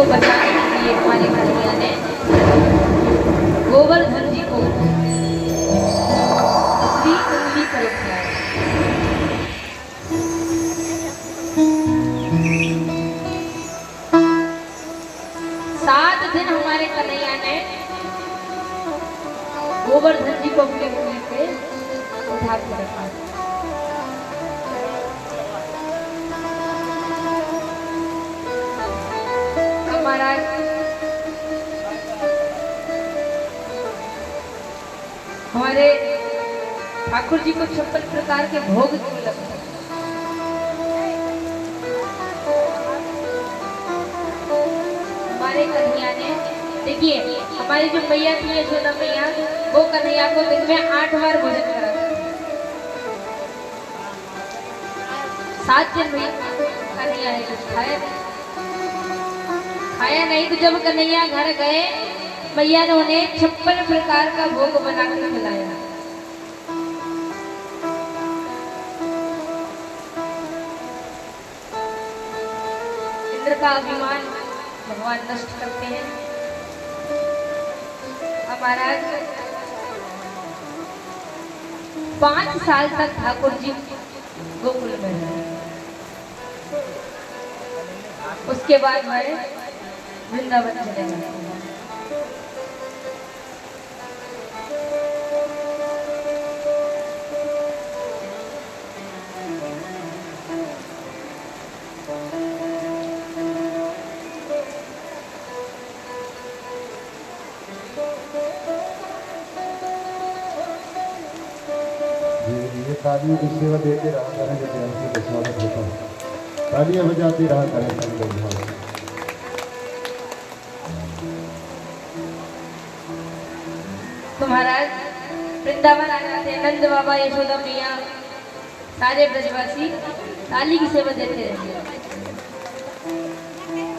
बचाने के लिए हमारे कन्हैया ने गोवर्धन जी को अपनी उंगली पर उठाया। 7 दिन हमारे कन्हैया ने गोवर्धन जी को अपनी उंगली पे उठा के रखा। महाराज हमारे ठाकुर जी को 56 प्रकार के भोग क्यों लगते हैं? हमारे कन्हैया ने देखिए, हमारी जो मैया थी यशोदा मैया, वो कन्हैया को दिन में 8 बार भोजन कराती। 7 दिन में कन्हैया ने कुछ खाया नहीं, तो जब कन्हैया घर गए, मैया ने उन्हें 56 प्रकार का भोग बनाकर खिलाया। इंद्र का अभिमान भगवान नष्ट करते हैं। अब महाराज 5 साल तक ठाकुर जी गोकुल में रहे। उसके बाद हमारे वृंदावन चले गए। तालियों की सेवा देते रहा करें, जब आपसे स्वागत होता है। तालियां बजाते रहा करें सब लोग। तो महाराज वृंदावन आ जाते हैं, नंद बाबा यशोदा मैया सारे ब्रजवासी ताली की सेवा देते रहते।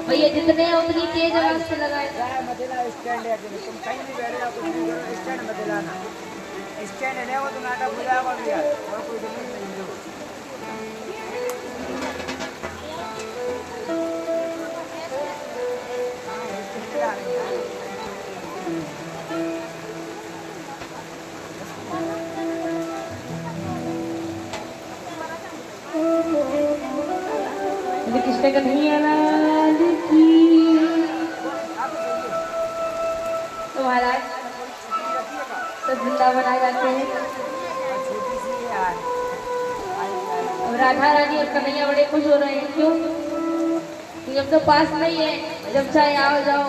भैया जितने हैं उतनी तेज आवाज से लगाए। तुम कहीं भी बैठ जाओ, कुछ भी करो, स्टैंड मत दिलाना। स्टैंड है वो तो नाटक हो जाएगा भैया, और कोई दिक्कत नहीं है। कृष्ण कन्हैया लाल की। तो महाराज सब वृंदावन आ जाते हैं। और राधा रानी और कन्हैया बड़े खुश हो रहे हैं। क्यों? क्योंकि अब तो पास नहीं है, जब चाहे आओ जाओ।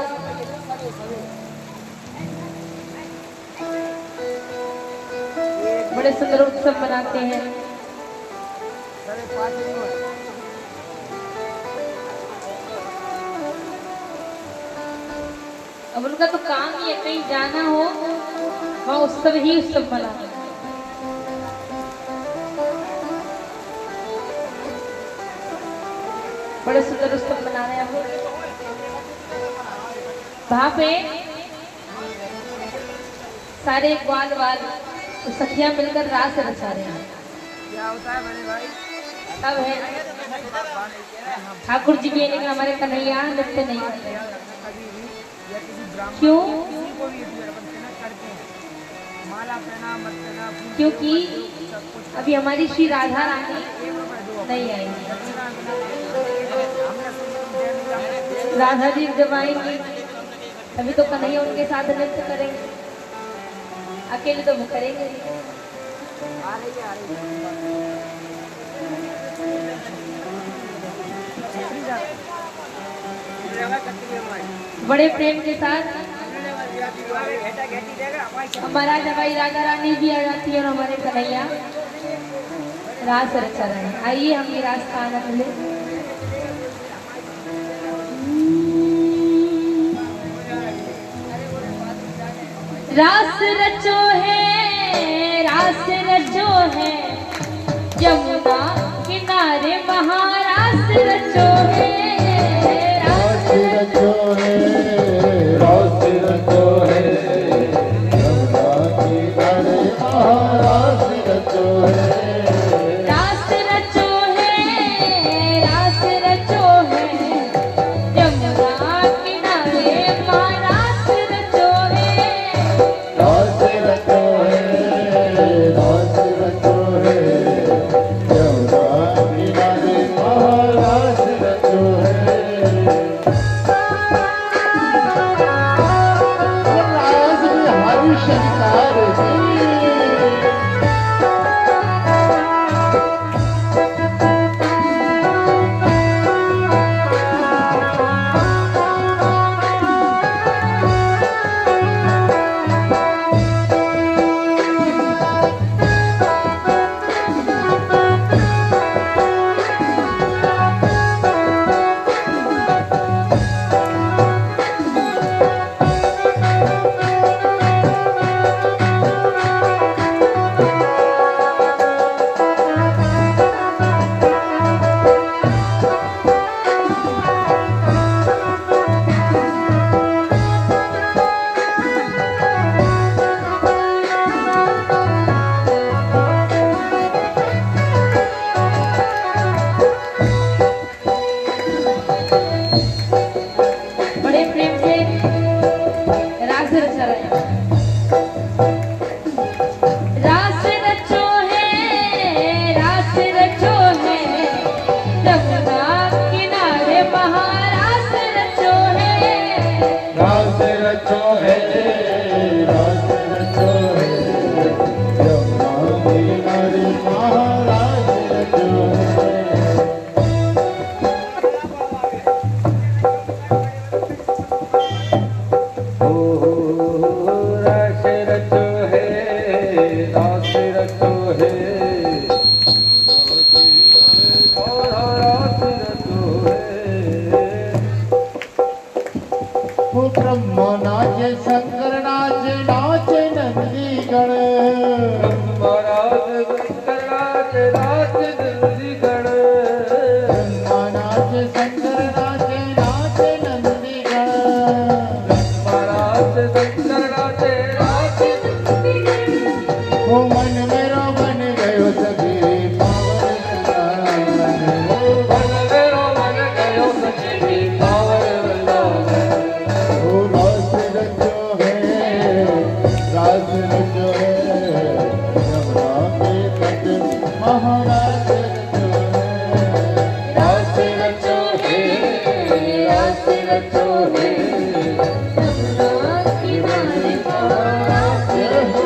बड़े सुंदर उत्सव मनाते हैं। अब उनका तो काम ही है, कहीं जाना हो वहाँ उत्सव ही उत्सव मनाना। बड़े सुंदर उत्सव मना रहे हैं। वहाँ पे सारे ग्वाल वाल सखियां मिलकर रास रचा रहे हैं। क्या होता है बड़े भाई? तब है ठाकुर जी भी, लेकिन हमारे कन्हैया नृत्य नहीं करते। क्यों? क्योंकि अभी हमारी श्री राधा रानी नहीं आई। राधा जी जब आएंगी तभी तो कन्हैया उनके साथ नृत्य करेंगे, अकेले तो वो करेंगे। बड़े प्रेम के साथ हमारा जवाई राधा रानी भी आ जाती है और हमारे कन्हैया रास रचा रहे हैं। आइए हम ये रास का आनंद लें। रास रचो है, रास रचो है, यमुना किनारे महारास रचो है। रास रचो है, रास रचो है, यमुना किनारे महारास रचो है। रास रचो है, रास रचो है, यमुना ब्रह्मा नाचे शंकर नाचे नाचे नंदी गण महाराज शंकर नाचे नाचे नंदी गण ब्रह्मा नाचे शंकर नाचे नाचे नंदी गण महाराज शंकर नाचे नाचे नंदी गण ओ मन मेरो बन गयो सखी पावन मन मेरो मन गयो सखी पावन ओ रास रचो है यमुना के तट महाराज रचो है रास रचो है यमुना किनारे पास रहो।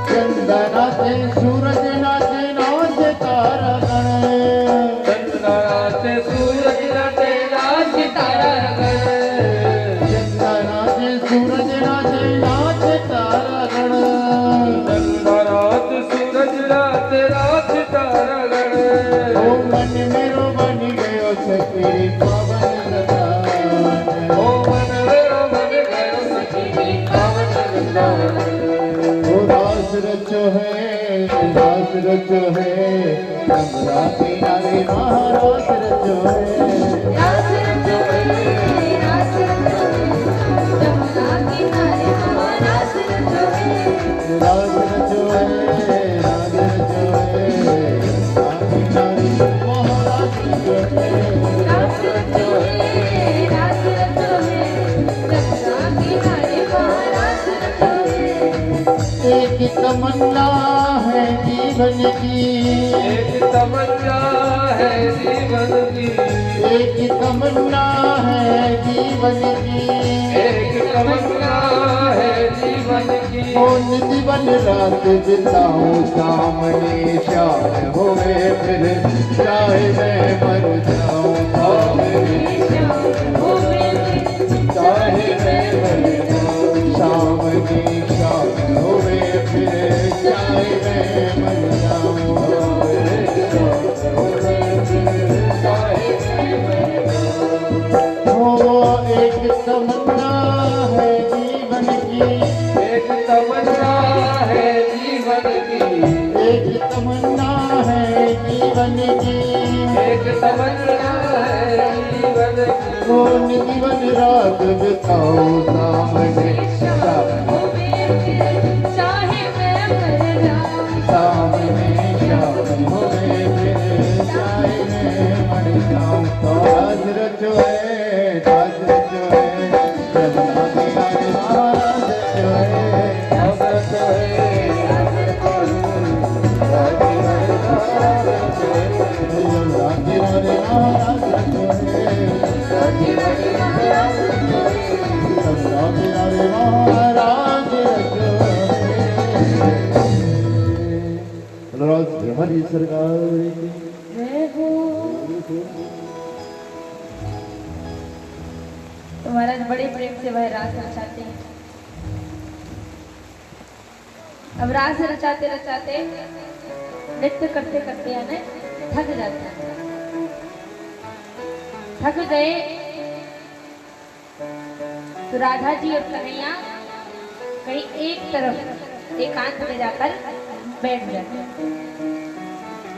चंदा नाचे सूरज नाचे नाचे तारा गण चंद्र नाचे सूरज नाचे नाचे तारा गण चंदा नाचे सूरज नाचे नाचे तारा गण चंद्र नाचे सूरज नाचे नाचे तारा गण ओ मन मेरो बन गयो सखी पावन रतन ओ मन मेरो मन गयो सखी पावन वृंदावन ओ रास रचो है गंगा किनारे महाराज रचो है रास रचो है रास रचो है यमुना किनारे रास रचो है राज रचो है राज रचो है गंगा किनारे महाराज रचो है रास रचो है रास रचो है यमुना किनारे रास रचो है। एक तमन्ना है जीवन की एक तमन्ना है जीवन की एक तमन्ना है जीवन की एक तमन्ना है जीवन की ओ जीवन रात बिताऊं सामने शाम होवे फिर चाहे मैं मर जाऊं सामने चाहे मैं मर जाऊं सामने शाम होवे फिर चाहे मैं मर जाऊं ओ एक तमन्ना है जीवन की एक तमन्ना है जीवन की एक तमन्ना है जीवन की एक तमन्ना है जीवन की ओ जीवन रात बिताओ सामने शाम चाहे मैं मर जाऊं सामने शाम होवे फिर चाहे मैं मर जाऊं तो राज रचो है यमुना किनारे महाराज रचो है अब तो है यमुना किनारे महाराज रचो है यमुना किनारे महाराज रचो है हरी सरकार की जय हो। तो महाराज बड़े प्रेम से वह रास रचाते हैं। अब रास रचाते रचाते नृत्य करते करते यानी थक जाते हैं। थक गए तो राधा जी और कन्हैया कहीं एक तरफ एकांत में जाकर बैठ जाते हैं,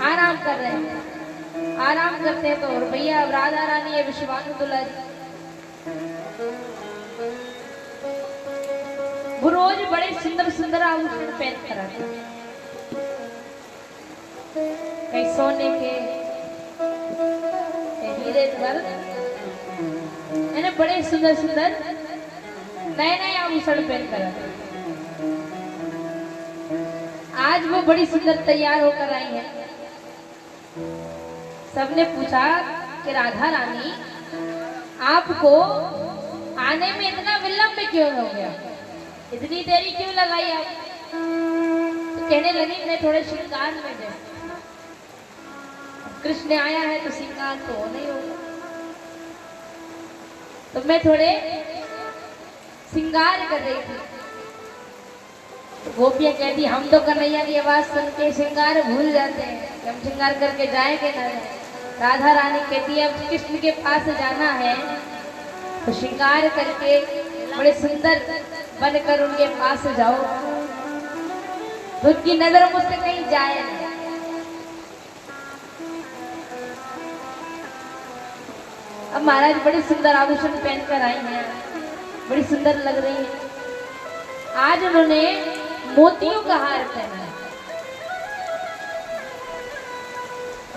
आराम कर रहे हैं। आराम करते हैं तो और भैया अब राधा रानी है विश्वानु दुलारी, वो रोज बड़े सुंदर सुंदर आभूषण पहन कर आते हैं, कहीं सोने के कहीं हीरे मैंने बड़े सुंदर सुंदर नए नए आभूषण पहन कर आए। आज वो बड़ी सुंदर तैयार होकर आई है। सबने पूछा कि राधा रानी आपको आने में इतना विलंब क्यों हो गया, इतनी देरी क्यों लगाई आप? तो कहने लगी मैं थोड़े श्रृंगार में गए। कृष्ण आया है तो श्रृंगार तो होना ही होगा, तो मैं थोड़े श्रृंगार कर रही थी। तो गोपियां कहती हम तो कन्हैया की आवाज सुन के श्रृंगार भूल जाते हैं, हम श्रृंगार करके जाएंगे ना जाए। राधा रानी कहती है अब कृष्ण के पास जाना है तो श्रृंगार करके बड़े सुंदर बनकर उनके पास जाओ, तो उनकी नजर मुझसे कहीं जाए नहीं। अब महाराज बड़े सुंदर आभूषण पहनकर आई हैं, बड़ी सुंदर लग रही हैं। आज उन्होंने मोतियों का हार पहना है,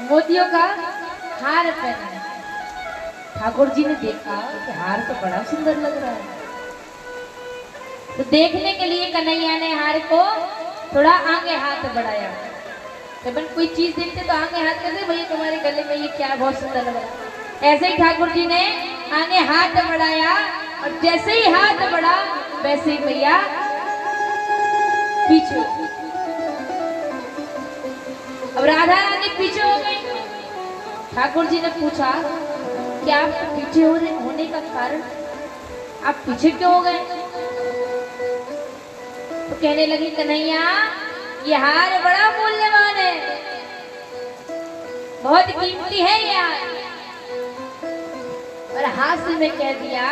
मोतियों का हार पहना है। ठाकुर जी ने देखा कि हार तो बड़ा सुंदर लग रहा है, तो देखने के लिए कन्हैया ने हार को थोड़ा आगे हाथ बढ़ाया। जब कोई चीज देखते तो आगे हाथ करते, भैया तुम्हारे गले में ये क्या बहुत सुंदर लग रहा है। ऐसे ही ठाकुर जी ने आगे हाथ बढ़ाया और जैसे ही हाथ बढ़ा वैसे ही भैया पीछे। अब राधा रानी पीछे हो गई। ठाकुर जी ने पूछा कि आप पीछे होने का कारण, आप पीछे क्यों हो गए? तो कहने लगी कन्हैया ये हार बड़ा मूल्यवान है, बहुत कीमती है ये हार। और हास्य में कह दिया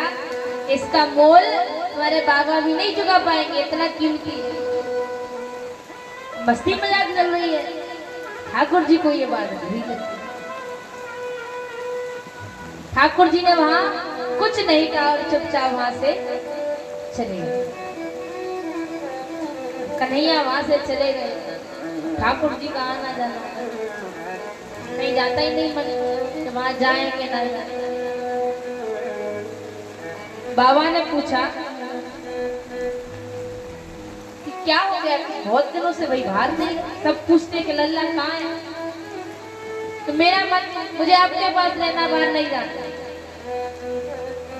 इसका मोल तुम्हारे बाबा भी नहीं चुका पाएंगे, इतना कीमती है। मस्ती मजाक चल रही है। ठाकुर जी को ये बात बुरी लगी। ठाकुर जी ने वहां कुछ नहीं कहा और चुपचाप वहां से चले गए। कन्हैया वहां से चले गए। ठाकुर जी का आना जाना नहीं, जाता ही नहीं मन, तो वहां जाएंगे ना जाए। बाबा ने पूछा कि क्या हो गया, बहुत दिनों से भाई बाहर नहीं। सब पूछते कि लल्ला कहाँ है, तो मेरा मन मुझे आपके पास रहना, बाहर नहीं जाता।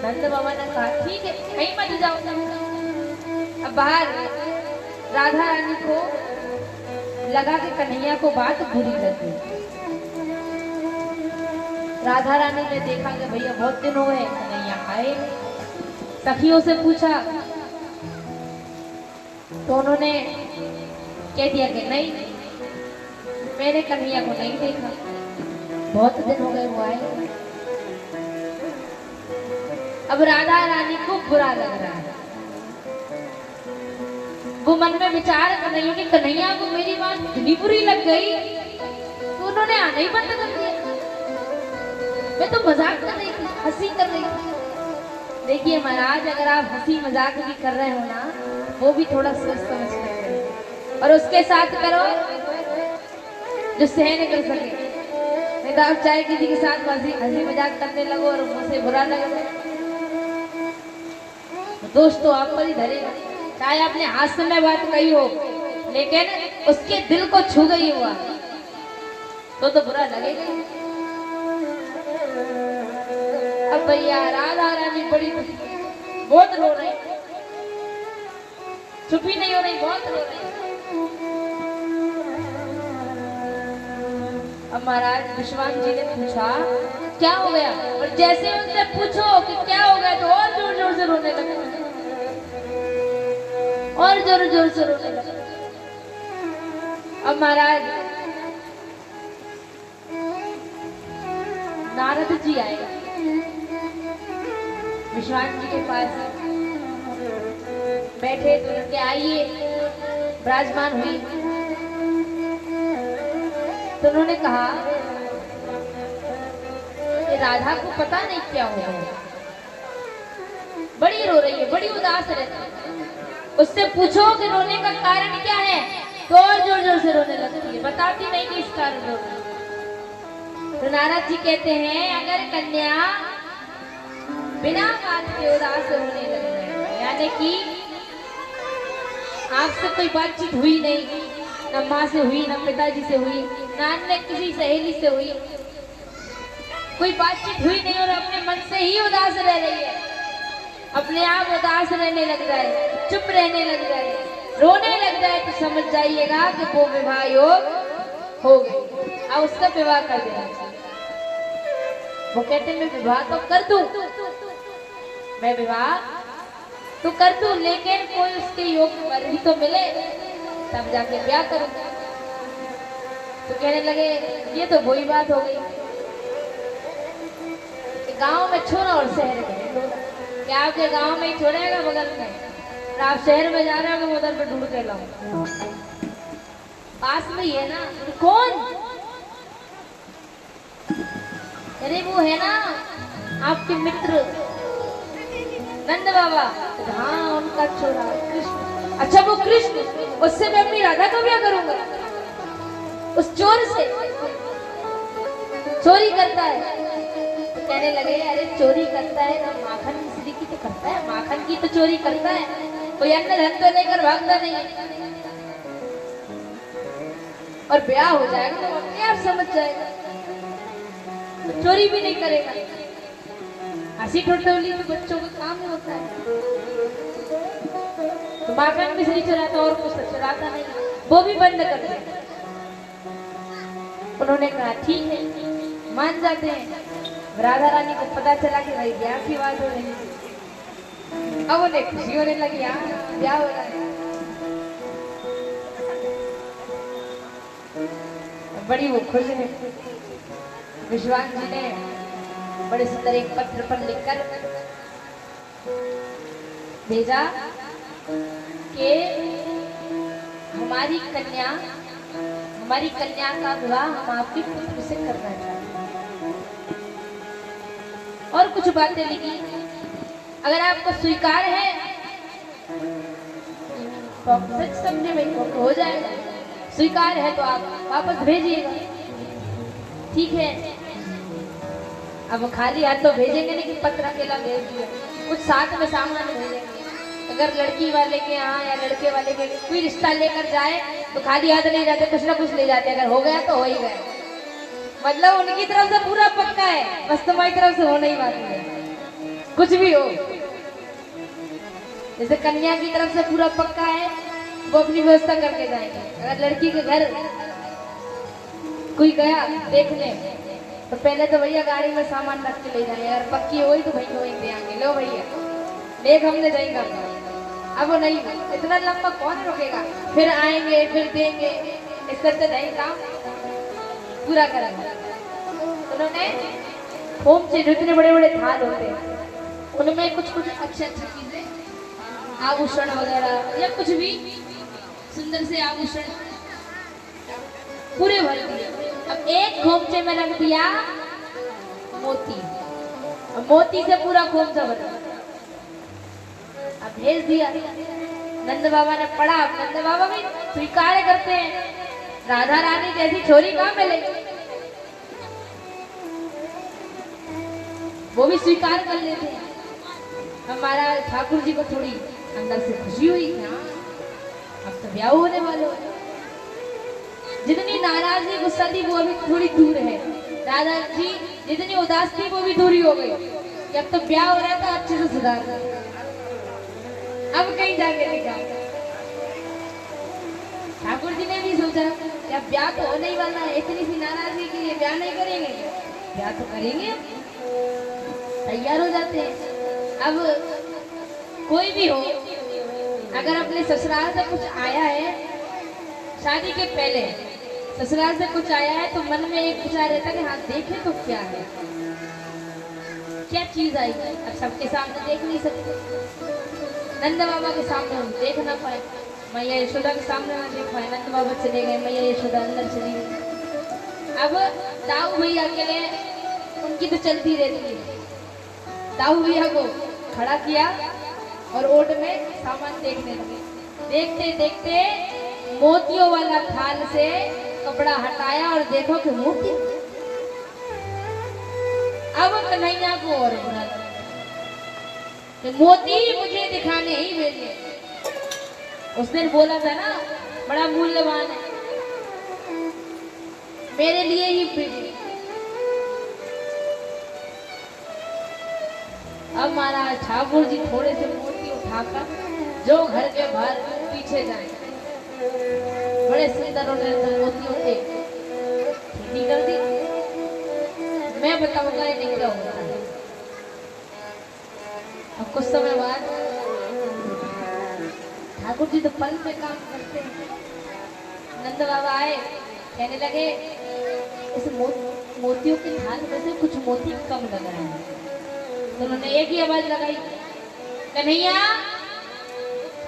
नंद बाबा ने कहा ठीक है कहीं मत जाओ। अब बाहर राधा रानी को लगा कि कन्हैया को बात बुरी लगी। राधा रानी ने देखा कि भैया बहुत दिन हो गए कन्हैया आए। सखियों से पूछा तो उन्होंने कह दिया कि नहीं मैंने कन्हैया को नहीं देखा, बहुत दिन हो गए वो आए। अब राधा रानी को बुरा लग रहा है। वो मन में विचार कर रही है कि कन्हैया को मेरी बात इतनी बुरी लग गई तो उन्होंने आना ही बंद कर दिया। मैं तो मजाक कर रही थी, हंसी कर रही थी। देखिए महाराज अगर आप हंसी मजाक भी कर रहे हो ना, वो भी थोड़ा सोच समझ कर करो और उसके साथ करो जो सहन कर सके। नहीं तो आप चाहे किसी के साथ हंसी मजाक करने लगो और मुझसे बुरा लगे तो दोष तो आप पर ही धरेगा। चाहे आपने हास्य में बात कही हो लेकिन उसके दिल को छू गई हुआ तो बुरा लगेगा। अब भैया राधा रानी बड़ी बहुत रो रही, चुप ही नहीं हो रही, बहुत रो रही। अब महाराज विश्वान जी ने पूछा क्या हो गया, और जैसे उनसे पूछो कि क्या हो गया तो और जोर जोर से रोने लगे, और जोर जोर से रोने लगे। अब महाराज नारद जी आएगा विश्वान जी के पास, बैठे तो उनके आइए विराजमान हुई। तो उन्होंने कहा कि राधा को पता नहीं क्या हो गया, बड़ी रो रही है, बड़ी उदास रहती है। उससे पूछो कि रोने का कारण क्या है तो और जोर जोर से रोने लगती है, बताती नहीं कि इस कारण रो रही। तो नारद जी कहते हैं अगर कन्या बिना बात के उदास होने लग गए। यानी कि आपसे कोई बातचीत हुई नहीं, न माँ से हुई, न पिताजी से हुई, न अन्य किसी सहेली से हुई, कोई बातचीत हुई नहीं और अपने मन से ही उदास रह रही है। अपने आप उदास रहने लग जाए, चुप रहने लग जाए, रोने लग जाए, तो समझ जाइएगा कि वो विवाह योग हो गई। अब उसका विवाह कर देना चाहिए। वो कहते मैं विवाह तो कर दूं, मैं विवाह तो कर दूं, लेकिन कोई उसके योग्य वर भी तो मिले, तब जाके ब्याह करूं। तो कहने लगे ये तो वही बात हो गई कि गांव में छोरा और शहर में, क्या आपके गांव में ही छोड़ेगा बगल में, और आप शहर में जा रहे हो कि उधर पे ढूंढ के लाऊं, पास में ही है ना। कौन? अरे वो है ना आपके मित्र नंद बाबा। हाँ उनका छोरा कृष्ण। अच्छा वो कृष्ण, उससे मैं अपनी राधा का ब्याह करूंगा, उस चोर से, चोरी करता है। तो कहने लगे अरे चोरी करता है ना, माखन मिश्री की तो करता है, माखन की तो चोरी करता है, कोई अन्य धन तो लेकर भागता नहीं है। और ब्याह हो जाएगा तो अपने आप समझ जाएगा, तो चोरी भी नहीं करेगा। हंसी ठुठोली तो बच्चों का काम ही होता है। तो माखन मिश्री चुराता और कुछ तो चुराता नहीं, वो भी बंद कर दिया। उन्होंने कहा ठीक है, मान जाते हैं। राधा रानी को पता चला कि भाई ब्याह की बात हो रही है। अब उन्हें खुशी होने लगी, यहाँ ब्याह हो रहा है। बड़ी वो खुश है। विश्वास जी ने बड़े सुंदर एक पत्र पर लिखकर भेजा कि हमारी कन्या का विवाह हम आपके पुत्र से करना चाहते हैं। और कुछ बातें लिखी, अगर आपको स्वीकार है तो आप सच समझे भाई तो हो जाएगा, स्वीकार है तो आप वापस भेजिएगा। ठीक है। अब खाली हाथ तो भेजेंगे नहीं कि पत्र अकेला भेज दिया, कुछ साथ में सामान भेजेंगे। अगर लड़की वाले के यहाँ या लड़के वाले के कोई रिश्ता लेकर जाए तो खाली हाथ नहीं जाते, कुछ ना कुछ ले जाते। अगर हो गया तो हो ही गया, मतलब उनकी तरफ से पूरा पक्का है, बस तुम्हारी तरफ से होना ही बाकी है। कुछ भी हो, जैसे कन्या की तरफ से पूरा पक्का है, वो अपनी व्यवस्था करके जाएंगे। अगर लड़की के घर कोई गया देखने तो पहले तो भैया गाड़ी में सामान रख के ले जाएंगे, अगर पक्की हो तो भैया वहीं दे आएंगे, लो भैया देख हमने जाएंगे। अब वो नहीं, इतना लंबा कौन रुकेगा, फिर आएंगे फिर देंगे, इस तरह से नहीं काम पूरा करेंगे। उन्होंने होम से जितने बड़े बड़े थाल होते हैं उनमें कुछ कुछ अच्छी अच्छी चीजें, आभूषण वगैरह या कुछ भी सुंदर से आभूषण पूरे भर दिए। अब एक खोमचे में रख दिया मोती, अब मोती से पूरा खोमचा भर अब भेज दिया। नंद बाबा ने पढ़ा, नंद बाबा भी स्वीकार करते हैं, राधा रानी जैसी छोरी कहाँ मिलेगी, वो भी स्वीकार कर लेते हैं। हमारा ठाकुर जी को थोड़ी अंदर से खुशी हुई, हाँ अब तो ब्याह होने वाले हो। जितनी नाराजगी गुस्सा थी वो अभी थोड़ी दूर है, दादा जी जितनी उदास थी वो भी दूरी हो गई। जब तो ब्याह हो रहा था अच्छे से सुधार, अब कहीं जाके नहीं जाओ। ठाकुर जी ने भी सोचा कि अब ब्याह तो होने ही वाला है, इतनी सी नाराजगी के लिए ब्याह नहीं करेंगे, ब्याह तो करेंगे। तैयार हो जाते हैं। अब कोई भी हो, अगर अपने ससुराल से कुछ आया है, शादी के पहले ससुराल से कुछ आया है, तो मन में एक विचार रहता है कि हाँ देखें तो क्या है, क्या चीज आई। अब सबके सामने देख नहीं सकते, नंद बाबा के सामने हम देख ना पाए, मैया यशोदा के सामने ना देख पाए। नंद बाबा चले गए, मैया यशोदा अंदर चली गई। अब दाऊ भैया के लिए उनकी तो चलती रहती है। दाऊ भैया को खड़ा किया और ओट में सामान देखने लगे। देखते देखते मोतियों वाला थाल से कपड़ा हटाया और देखो कि मोती। अब कन्हैया को और बुरा लगा, कि मोती मुझे दिखाने ही भेजे। उसने बोला था ना बड़ा मूल्यवान है, मेरे लिए ही भेजे। अब महाराज ठाकुर जी थोड़े से मोती उठाकर जो घर के बाहर पीछे जाए, बड़े सुंदर उन्होंने मोतियों से खेती कर दी। मैं बताऊंगा ये नहीं क्या होता है। अब कुछ समय बाद ठाकुर जी तो पल में काम करते हैं। नंद बाबा आए, कहने लगे इस मोतियों की थाल में से कुछ मोती कम लग रहे हैं। तो उन्होंने एक ही आवाज लगाई, कन्हैया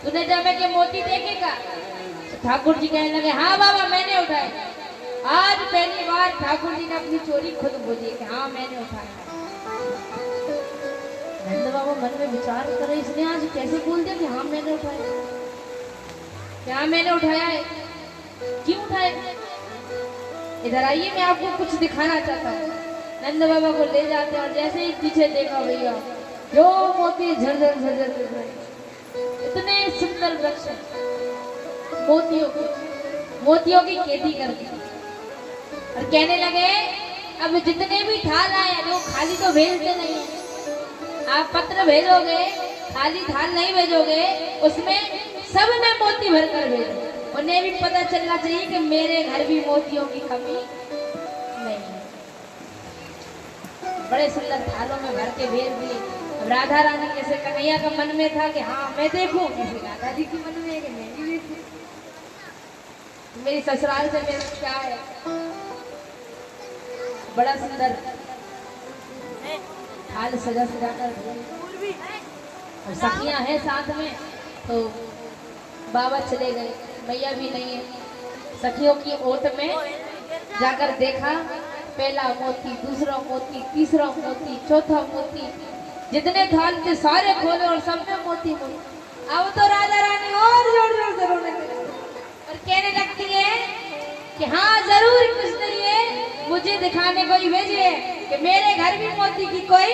तूने जब के मोती देखेगा? तो ठाकुर जी कहने लगे हाँ बाबा मैंने उठाए। आज पहली बार ठाकुर जी ने अपनी चोरी खुद बोली कि हाँ मैंने उठाया। नंद बाबा मन में विचार करे, इसने आज कैसे बोल दिया कि हाँ मैंने उठाया? क्या मैंने उठाया है? क्यों उठाया? इधर आइए, मैं आपको कुछ दिखाना चाहता हूँ। नंद बाबा को ले जाते और जैसे ही पीछे देखा भैया जो मोती झरझर झरझर गिर रहे, इतने सुंदर वृक्ष मोतियों की खेती कर दी। और कहने लगे अब जितने भी थाल आए वो खाली तो भेजते नहीं है। आप पत्र भेजोगे, खाली थाल नहीं भेजोगे, उसमें सब में मोती भर कर भेजो। उन्हें भी पता चलना चाहिए कि मेरे घर भी मोतियों की कमी नहीं है। बड़े सुंदर थालों में भर के भेज दिए। राधा रानी जैसे कन्हैया का मन में था कि हाँ मैं देखूं, जैसे राधा जी के मन में है कि मैं भी देखूं, मेरी ससुराल से मेरा क्या है। बड़ा सुंदर थाल सजा सजा कर, और सखियां हैं साथ में। तो बाबा चले गए, मैया भी नहीं है। सखियों की ओट में जाकर देखा, पहला मोती, दूसरा मोती, तीसरा मोती, चौथा मोती, जितने थाल थे सारे खोले और सब में मोती मोती। अब तो राधा रानी और जोर जोर से रोने लगी और कहने लगती है कि हाँ जरूर कुछ नहीं है, मुझे दिखाने को ही भेजे कि मेरे घर भी मोती की कोई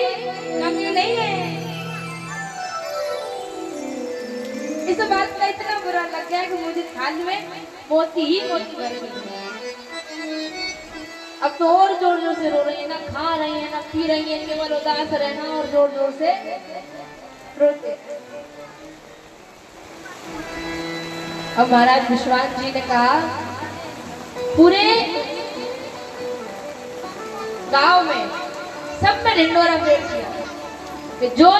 कमी नहीं है। इस बात का इतना बुरा लग गया कि मुझे थाल में मोती ही मोती भर गई। अब तो और जोर जोर से रो रही है, ना खा रही है ना पी रही है, केवल उदास रहना और जोर जोर से रोते। अब महाराज विश्वास जी ने कहा पूरे गांव में सब में ढिंडोरा पेड़ किया कि जो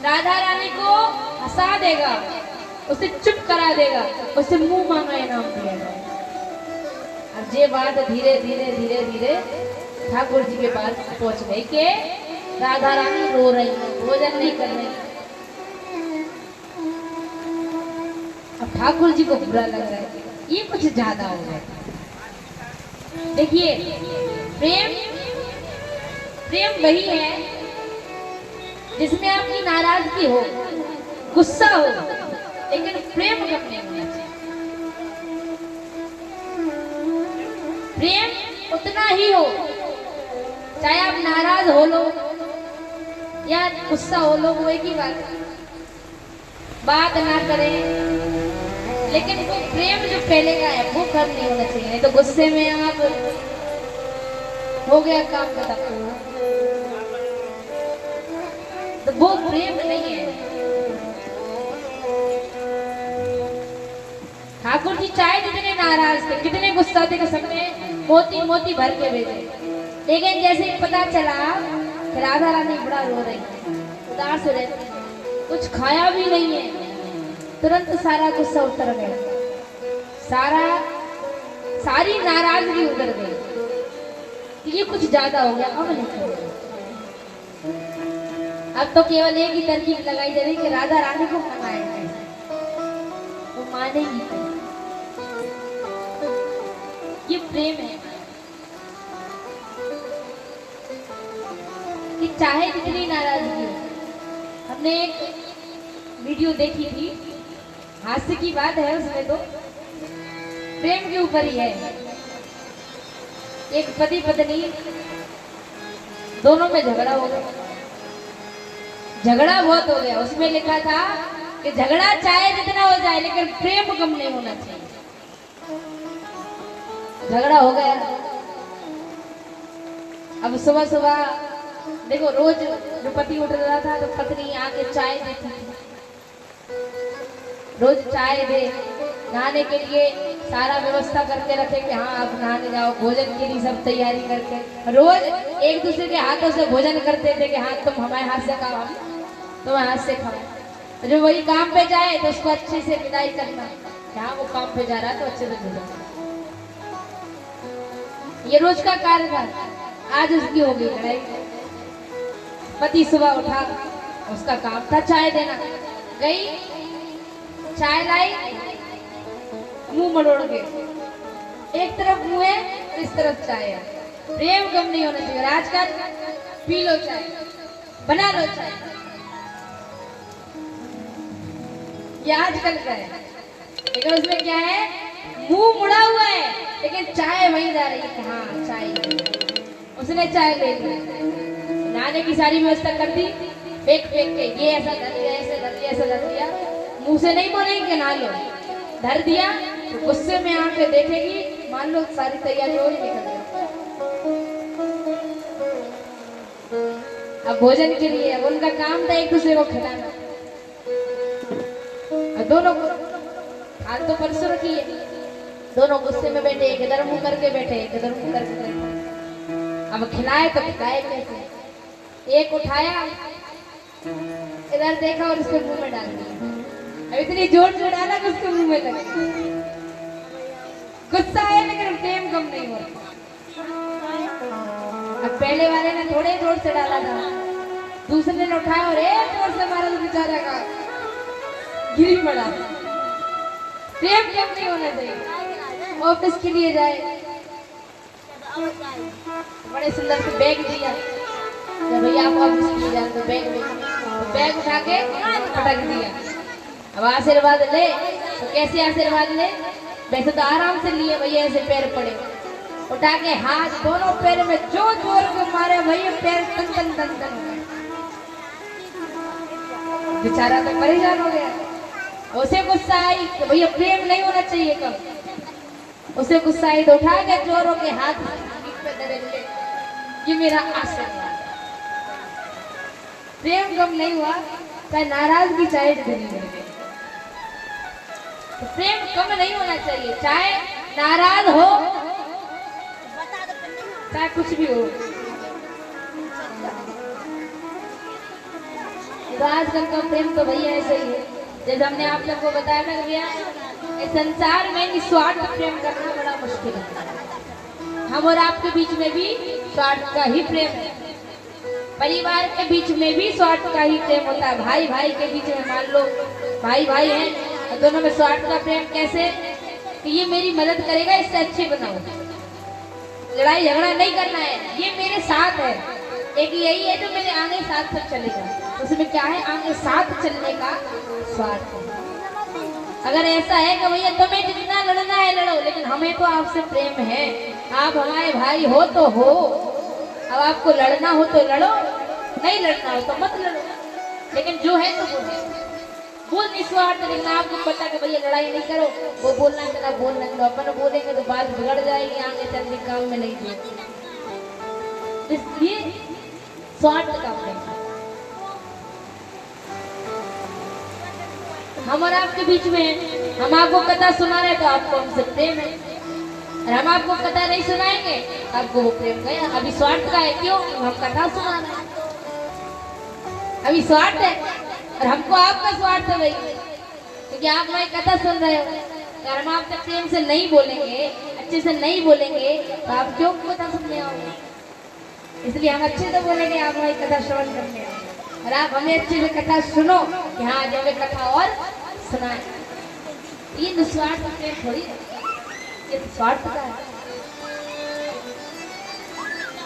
राधा रानी को हंसा देगा, उसे चुप करा देगा, उसे मुंह मांगा इनाम दिया जाएगा। अब ये बात धीरे धीरे धीरे धीरे ठाकुर जी के पास पहुंच गई कि राधा रानी रो रही है, भोजन नहीं कर रही। अब ठाकुर जी को बुरा लग रहा है, ये कुछ ज्यादा हो गया। देखिए प्रेम प्रेम वही है जिसमें आपकी नाराजगी हो, गुस्सा हो, लेकिन प्रेम कब नहीं होना चाहिए। प्रेम उतना ही हो, चाहे आप नाराज हो लो या गुस्सा हो लो, वो एक ही बात ना करें, लेकिन वो प्रेम जो पहले का है वो कम नहीं होना चाहिए। नहीं तो गुस्से में आप हो गया काम खत्म, तो वो प्रेम नहीं है। ठाकुर जी चाहे जितने नाराज थे, कितने गुस्सा थे, सबने मोती मोती भर के भेजे, लेकिन जैसे ही पता चला कि राधा रानी बड़ा रो रही है, उदास हो रहती है, कुछ खाया भी नहीं है, तुरंत सारा गुस्सा उतर गया, सारी नाराजगी उतर गई। ये कुछ ज्यादा हो गया, अब नहीं करेगा। अब तो केवल एक ही तरकीब लगाई जा रही कि राधा रानी को मनाएंगे, वो मानेगी। ये प्रेम है कि चाहे जितनी नाराजगी हो। हमने एक वीडियो देखी थी, हास्य की बात है उसमें, तो प्रेम के ऊपर ही है। एक पति पत्नी दोनों में झगड़ा हो गया, झगड़ा बहुत हो गया। उसमें लिखा था कि झगड़ा चाहे जितना हो जाए लेकिन प्रेम कम नहीं होना चाहिए। झगड़ा हो गया। अब सुबह सुबह देखो रोज जो पति उठ रहा था तो पत्नी आके चाय देती थी, रोज चाय दे, नहाने के लिए सारा व्यवस्था करके रखे कि हाँ आप नहाने जाओ, भोजन के लिए सब तैयारी करके रोज एक दूसरे के हाथों से भोजन करते थे कि हाँ तुम हमारे हाथ से खाओ, तुम्हारे हाथ से खाओ। तो जो वही काम पे जाए तो उसको अच्छे से विदाई करना, हाँ वो काम पे जा रहा है तो अच्छे से भोजन। ये रोज का कार्य था। आज उसकी हो गई लड़ाई। पति सुबह उठा, उसका काम था चाय देना, गई चाय लाई, मुंह मरोड़ के, एक तरफ मुंह है इस तरफ चाय है। प्रेम कम नहीं होना चाहिए। आजकल पी लो चाय, बना लो चाय, ये आजकल का है। लेकिन उसमें क्या है, मुंह मुड़ा हुआ है लेकिन चाय वहीं जा रही है कि हाँ चाय। उसने चाय ले ली, नहाने की सारी व्यवस्था कर दी, फेंक फेंक के ये ऐसा धर दिया, ऐसे धर दिया, ऐसा धर दिया। मुंह से नहीं बोलेंगे कि नहा लो, धर दिया तो गुस्से में आके देखेगी, मान लो सारी तैयारी हो ही निकल गई। अब भोजन के लिए अब उनका काम था एक दूसरे को खिलाना। दोनों हाथ तो परसों रखी है, दोनों गुस्से में बैठे, एक इधर मुंह करके बैठे, एक इधर मुंह करके बैठे। अब खिलाए तो खिलाए कैसे? एक उठाया, इधर देखा और उसके मुंह में डाल दिया। अब इतनी जोर से डाला कि उसके मुंह में लग गया। गुस्सा है लेकिन प्रेम कम नहीं हुआ। अब पहले वाले ने थोड़े जोर से डाला था, दूसरे ने उठाया और एक जोर से मारा तो बेचारा का गिरी पड़ा। प्रेम कम नहीं होना चाहिए। ऑफिस के लिए जाए, बड़े सुंदर से बैग दिया, जब भैया आप ऑफिस के लिए जाए तो बैग उठा के पटक दिया। अब आशीर्वाद ले तो कैसे आशीर्वाद ले? वैसे तो आराम से लिए भैया, ऐसे पैर पड़े, उठा के हाथ दोनों पैर में जो जोर को मारे भैया पैर तन तन तन तन। बेचारा तो परेशान हो गया। उसे गुस्सा आई कि भैया प्रेम नहीं होना चाहिए कम। उसे गुस्सा आई तो उठा के जोरों के हाथ पे धरे, ये मेरा आशीर्वाद। प्रेम कम नहीं हुआ, चाहे नाराजगी चाहे देनी। तो प्रेम कम नहीं होना चाहिए, चाहे नाराज हो चाहे कुछ भी हो। तो आजकल का प्रेम तो भैया ऐसे ही है, जैसे हमने आप सबको बताया ना भैया, इस संसार में निस्वार्थ प्रेम करना बड़ा मुश्किल है। हम और आपके बीच में भी स्वार्थ का ही प्रेम है, परिवार के बीच में भी स्वार्थ का ही प्रेम होता है। भाई भाई के बीच में मान लो भाई भाई हैं और दोनों में स्वार्थ का प्रेम कैसे कि ये मेरी मदद करेगा, इससे अच्छे बनाओ, लड़ाई झगड़ा नहीं करना है, ये मेरे साथ है। एक यही है जो मेरे आगे साथ साथ चलेगा, उसमें क्या है, आगे साथ चलने का स्वार्थ है। अगर ऐसा है कि भैया तुम्हें जितना लड़ना है लड़ो, लेकिन हमें तो आपसे प्रेम है, आप हमारे भाई हो तो हो, अब आपको लड़ना हो तो लड़ो, नहीं लड़ना हो तो मत लड़ो, लेकिन जो है तो वो है। वो निस्वार्थ, लेकिन आपको पता कि भैया लड़ाई नहीं करो, वो बोलना है तो बोलना है, अपन बोलेंगे तो बात बिगड़ जाएगी, आगे चलने काम में नहीं दिए। इसलिए स्वार्थ का प्रेम। हम और आपके बीच में हम आपको कथा सुना रहे तो आपको हमसे प्रेम है, और हम आपको कथा नहीं सुनाएंगे आपको वो प्रेम गया। अभी स्वार्थ का है, क्यों? हम कथा सुना रहे हैं, अभी स्वार्थ है, और हमको आपका स्वार्थ है भाई, क्योंकि आप हमारी कथा सुन रहे हो। अगर हम आपसे प्रेम से नहीं बोलेंगे, अच्छे से नहीं बोलेंगे तो आप क्यों कथा सुनने आओगे? इसलिए हम अच्छे से बोलेंगे, आप हमारी कथा श्रवण करने आओ, और आप हमें अच्छे से कथा सुनो कि हाँ जो हमें कथा और सुनाए। ये निस्वार्थ प्रेम थोड़ी है, ये स्वार्थ का है।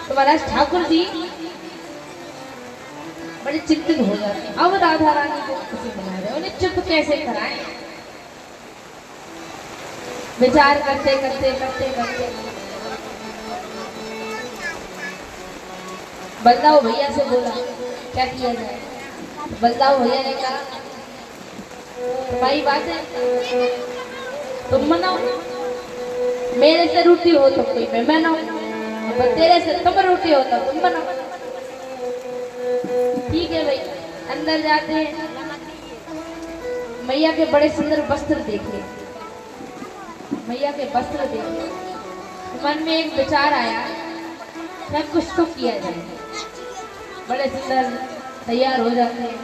तो महाराज ठाकुर जी बड़े चिंतित हो जाते हैं, अब राधा रानी को खुशी बना रहे, उन्हें चुप कैसे कराएं? विचार करते करते करते करते बदलाव भैया से बोला क्या किया जाए। बलदाऊ भैया ने कहा भाई बात है तुम मनाओ, मेरे से रूठी हो तो कोई मैं मनाऊं, अब तेरे से तुम रूठी हो तो तुम बनाओ। ठीक है भाई, अंदर जाते हैं। मैया के बड़े सुंदर वस्त्र देखे, मैया के वस्त्र देखे, मन में एक विचार आया, मैं कुछ तो किया जाए। बड़े सुंदर तैयार हो जाते हैं,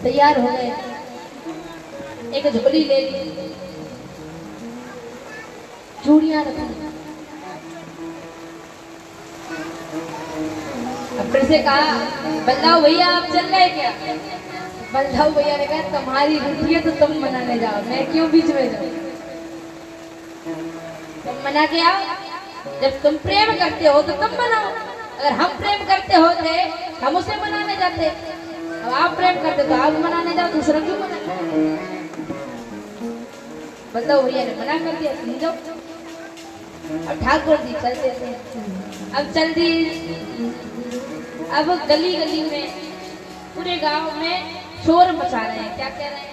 तैयार हो गए, एक झोली ले ली, चूड़ियां रखी। अब फिर से कहा बलदाऊ भैया आप चल गए क्या? बलदाऊ भैया ने कहा तुम्हारी रुचि है तो तुम मनाने जाओ, मैं क्यों बीच में जाऊं? तुम मना के आओ, जब तुम प्रेम करते हो तो तुम मनाओ। अगर हम प्रेम करते होते हम उसे मनाने जाते, अब आप प्रेम करते तो आप मनाने जाओ, दूसरा क्यों मनाए? बलदाऊ भैया ने मना कर दिया, समझो। अब ठाकुर जी चलते थे, अब जल्दी, अब गली गली में पूरे गांव में शोर मचा रहे हैं। क्या कह रहे हैं?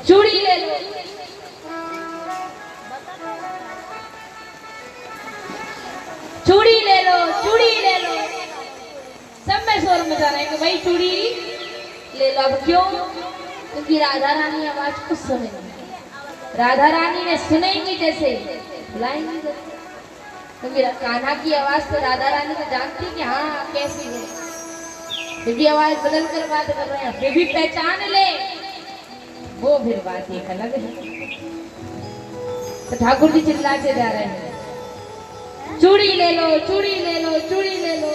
चूड़ी ले लो, चूड़ी ले लो, चूड़ी ले लो, सब में शोर मचा रहे हैं कि भाई चूड़ी ले लो। अब क्यों? क्योंकि राधा रानी आवाज कुछ सुनेंगी, राधा रानी ने सुनेंगी जैसे बुलाएंगी, क्योंकि कान्हा की आवाज तो राधा रानी तो जानती कि हाँ कैसी है, फिर भी आवाज बदल कर बात कर रहे हैं, फिर भी पहचान ले, वो फिर बात एक अलग है। तो ठाकुर जी चिल्लाते जा रहे हैं चूड़ी ले लो, चूड़ी ले लो, चूड़ी ले लो।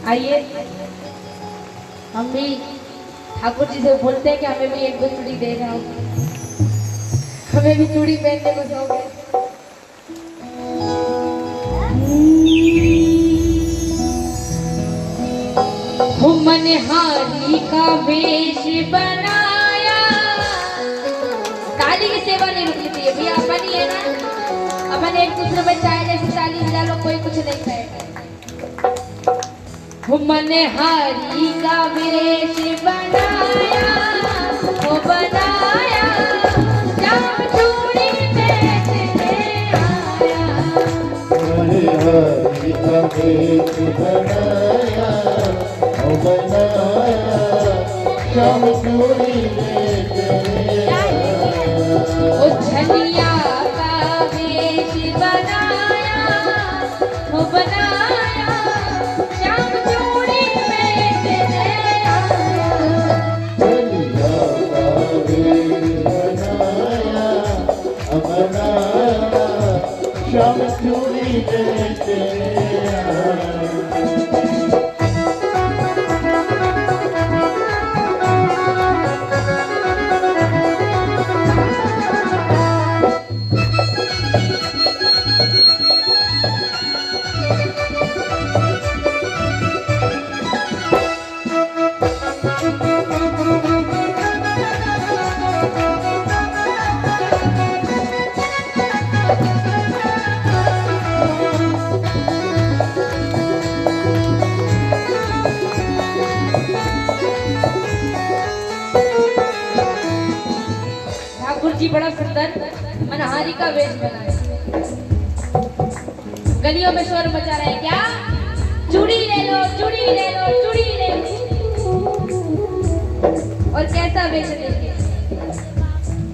आइए हम भी ठाकुर जी से बोलते हैं कि हमें भी एक दो चूड़ी दे जाओ, हमें भी चूड़ी पहनने को शौक है। मनहारी का वेश बनाया, ताली की सेवा नहीं रुकनी चाहिए भैया, अपन ही है ना, अपन एक दूसरे में चाहे जैसे ताली बजा लो, कोई कुछ नहीं कहेगा। मनहारी का वेश बनाया, वो बनाया, जाम चूड़ी बेचने आया। मनहारी का वेश बनाया, वो बनाया, जाम चूड़ी बेचने आया। वो झनिया का वेश बनाया, वो बनाया, श्याम चूड़ी बेचने आया। झनिया का वेश बनाया, बनाया, श्याम चूड़ी बेचने आया। जी बड़ा सुंदर मनहारी का वेश बनाया, गलियों में शोर मचा रहे हैं। क्या? चूड़ी ले लो, चूड़ी ले लो, चूड़ी ले लो। और कैसा वेश देखिए,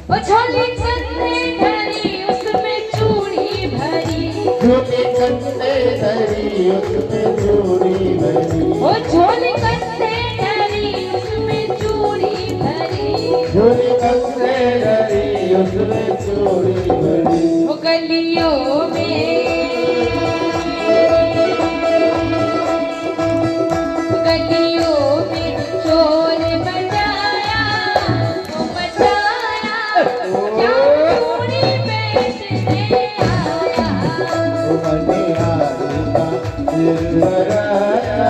वो छोटी कंधे धरी, उसमें चूड़ी भरी, छोटे कंधे धरी, उसमें चूड़ी भरी, वो छोटी कंधे धरी, उसमें चूड़ी भरी, छोटे कंधे धरी, उसमें चूड़ी भरी। वो गलियों में, गलियों में शोर मचाया, वो मचाया, जाम चूड़ी बेचने आया। मनहारी का वेश बनाया,